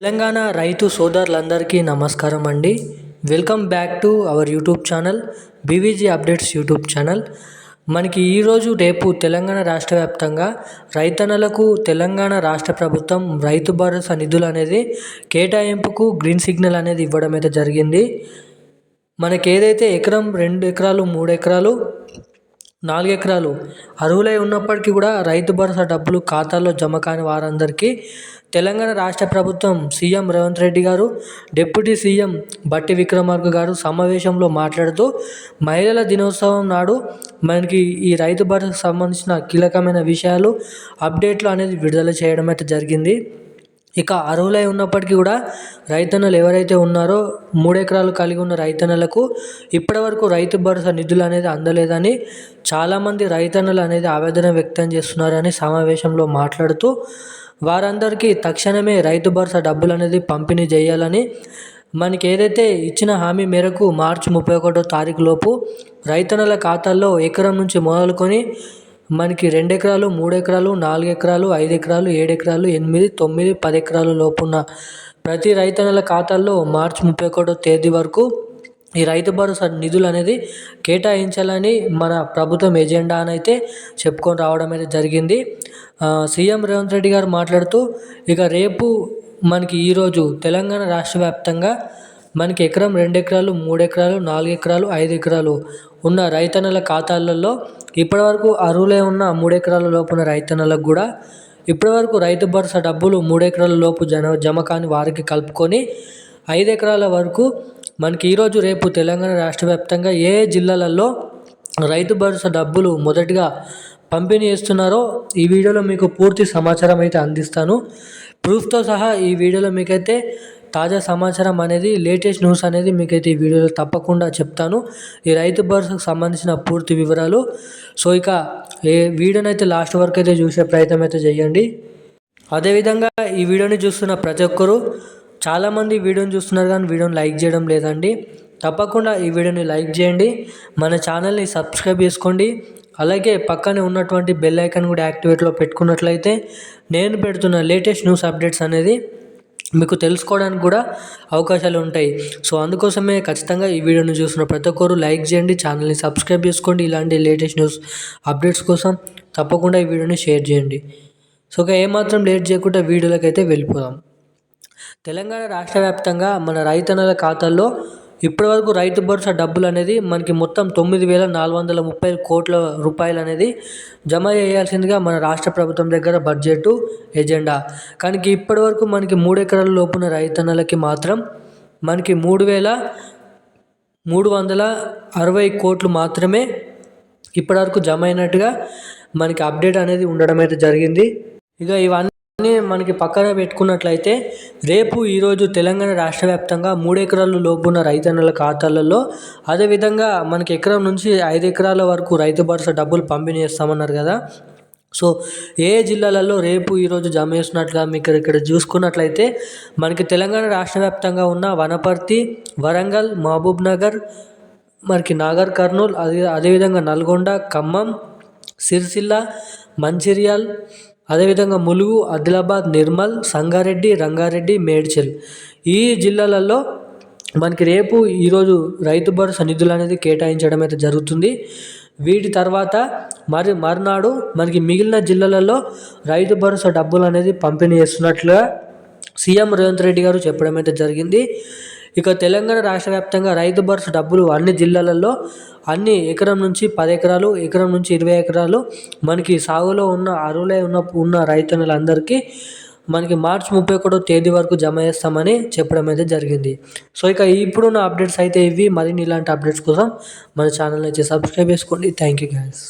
తెలంగాణ రైతు సోదరులందరికీ నమస్కారం అండి. Welcome back to our YouTube channel BVG updates YouTube channel. మనకి ఈరోజు రేపు తెలంగాణ రాష్ట్ర వ్యాప్తంగా రైతన్నలకు తెలంగాణ రాష్ట్ర ప్రభుత్వం రైతు భరోసా నిధులు అనేది కేటాయింపుకు గ్రీన్ సిగ్నల్ అనేది ఇవ్వడం అయితే జరిగింది. మనకి ఏదైతే ఎకరం 2 ఎకరాలు 3 ఎకరాలు 4 ఎకరాలు అర్హులై ఉన్నప్పటికీ కూడా రైతు భరోసా డబ్బులు ఖాతాల్లో జమ కాని వారందరికీ తెలంగాణ రాష్ట్ర ప్రభుత్వం సీఎం రేవంత్ రెడ్డి గారు, డిప్యూటీ సీఎం బట్టి విక్రమార్క గారు సమావేశంలో మాట్లాడుతూ మహిళల దినోత్సవం నాడు మనకి ఈ రైతు భరోసాకు సంబంధించిన కీలకమైన విషయాలు అప్డేట్లు అనేది విడుదల చేయడం అయితే జరిగింది. ఇక అర్హులై ఉన్నప్పటికీ కూడా రైతన్నలు ఎవరైతే ఉన్నారో 3 ఎకరాలు కలిగి ఉన్న రైతన్నలకు ఇప్పటివరకు రైతు భరోసా నిధులు అనేది అందలేదని చాలామంది రైతన్నలు అనేది ఆవేదన వ్యక్తం చేస్తున్నారని సమావేశంలో మాట్లాడుతూ వారందరికీ తక్షణమే రైతు భరోసా డబ్బులు అనేది పంపిణీ చేయాలని, మనకి ఏదైతే ఇచ్చిన హామీ మేరకు మార్చి 31వ తారీఖు లోపు రైతన్నల ఖాతాల్లో ఎకరం నుంచి మొదలుకొని మనకి 2 ఎకరాలు 3 ఎకరాలు 4 ఎకరాలు 5 ఎకరాలు 7 ఎకరాలు 8 9 10 ఎకరాల లోపున్న ప్రతి రైతన్నల ఖాతాల్లో మార్చి 31వ తేదీ వరకు ఈ రైతు భరోసా నిధులు అనేది కేటాయించాలని మన ప్రభుత్వం ఎజెండా అని అయితే చెప్పుకొని రావడం అయితే జరిగింది. సీఎం రేవంత్ రెడ్డి గారు మాట్లాడుతూ ఇక రేపు మనకి ఈరోజు తెలంగాణ రాష్ట్ర వ్యాప్తంగా మనకి ఎకరం 2 ఎకరాలు 3 ఎకరాలు 4 ఎకరాలు 5 ఎకరాలు ఉన్న రైతన్నల ఖాతాలలో ఇప్పటివరకు అర్హులై ఉన్న 3 ఎకరాల లోపున రైతన్నలకు కూడా ఇప్పటివరకు రైతు భరోసా డబ్బులు 3 ఎకరాల లోపు జమ కాని వారికి కలుపుకొని 5 ఎకరాల వరకు మనకి ఈరోజు రేపు తెలంగాణ రాష్ట్ర వ్యాప్తంగా ఏ జిల్లాలలో రైతు భరోసా డబ్బులు మొదటిగా పంపిణీ చేస్తున్నారో ఈ వీడియోలో మీకు పూర్తి సమాచారం అయితే అందిస్తాను. ప్రూఫ్తో సహా ఈ వీడియోలో మీకైతే తాజా సమాచారం అనేది లేటెస్ట్ న్యూస్ అనేది మీకైతే ఈ వీడియోలో తప్పకుండా చెప్తాను. ఈ రైతు భరోసాకు సంబంధించిన పూర్తి వివరాలు. సో ఇక ఏ వీడియోని అయితే లాస్ట్ వరకు అయితే చూసే ప్రయత్నం అయితే చేయండి. అదేవిధంగా ఈ వీడియోని చూస్తున్న ప్రతి ఒక్కరూ చాలామంది వీడియోని చూస్తున్నారు కానీ వీడియోని లైక్ చేయడం లేదండి. తప్పకుండా ఈ వీడియోని లైక్ చేయండి, మన ఛానల్ని సబ్స్క్రైబ్ చేసుకోండి. అలాగే పక్కనే ఉన్నటువంటి బెల్ ఐకాన్ కూడా యాక్టివేట్లో పెట్టుకున్నట్లయితే నేను పెడుతున్న లేటెస్ట్ న్యూస్ అప్డేట్స్ అనేది మీకు తెలుసుకోవడానికి కూడా అవకాశాలు ఉంటాయి. సో అందుకోసమే ఖచ్చితంగా ఈ వీడియోని చూసిన ప్రతి ఒక్కరు లైక్ చేయండి, ఛానల్ని సబ్స్క్రైబ్ చేసుకోండి. ఇలాంటి లేటెస్ట్ న్యూస్ అప్డేట్స్ కోసం తప్పకుండా ఈ వీడియోని షేర్ చేయండి. సో ఇక ఏమాత్రం లేట్ చేయకుండా వీడియోలోకి అయితే వెళ్ళిపోదాం. తెలంగాణ రాష్ట్ర వ్యాప్తంగా మన రైతన్నల ఖాతాల్లో ఇప్పటివరకు రైతు భరోసా డబ్బులు అనేది మనకి మొత్తం 9,430 కోట్ల రూపాయలు అనేది జమ చేయాల్సిందిగా మన రాష్ట్ర ప్రభుత్వం దగ్గర బడ్జెట్ ఎజెండా. కానీ ఇప్పటివరకు మనకి 3 ఎకరాల లోపున రైతన్నలకి మాత్రం మనకి 3,360 కోట్లు మాత్రమే ఇప్పటివరకు జమ అయినట్టుగా మనకి అప్డేట్ అనేది ఉండడం అయితే జరిగింది. ఇక ఇవన్నీ మనకి పక్కన పెట్టుకున్నట్లయితే రేపు ఈరోజు తెలంగాణ రాష్ట్ర వ్యాప్తంగా 3 ఎకరాల లోపున్న రైతన్నల ఖాతాలలో అదేవిధంగా మనకి ఎకరం నుంచి 5 ఎకరాల వరకు రైతు భరోసా డబ్బులు పంపిణీ చేస్తామన్నారు కదా. సో ఏ జిల్లాలలో రేపు ఈరోజు జమ చేస్తున్నట్లుగా మీకు ఇక్కడ చూసుకున్నట్లయితే మనకి తెలంగాణ రాష్ట్ర వ్యాప్తంగా ఉన్న వనపర్తి, వరంగల్, మహబూబ్ నగర్, మనకి నాగర్ కర్నూల్, అదేవిధంగా నల్గొండ, ఖమ్మం, సిరిసిల్ల, మంచిర్యాల్, అదేవిధంగా ములుగు, ఆదిలాబాద్, నిర్మల్, సంగారెడ్డి, రంగారెడ్డి, మేడ్చల్ ఈ జిల్లాలలో మనకి రేపు ఈరోజు రైతు భరోసా నిధులు అనేది కేటాయించడం అయితే జరుగుతుంది. వీటి తర్వాత మరునాడు మనకి మిగిలిన జిల్లాలలో రైతు భరోసా డబ్బులు అనేది పంపిణీ చేస్తున్నట్లుగా సీఎం రేవంత్ రెడ్డి గారు చెప్పడం అయితే జరిగింది. ఇక తెలంగాణ రాష్ట్ర వ్యాప్తంగా రైతు భరోసా డబ్బులు అన్ని జిల్లాలలో అన్ని ఎకరం నుంచి 10 ఎకరాలు, ఎకరం నుంచి 20 ఎకరాలు మనకి సాగులో ఉన్న అర్హులై ఉన్న రైతన్నులందరికీ మనకి మార్చి 31వ తేదీ వరకు జమ చేస్తామని చెప్పడం అయితే జరిగింది. సో ఇక ఇప్పుడున్న అప్డేట్స్ అయితే ఇవి. మరిన్ని ఇలాంటి అప్డేట్స్ కోసం మన ఛానల్ని అయితే సబ్స్క్రైబ్ చేసుకోండి. Thank you guys.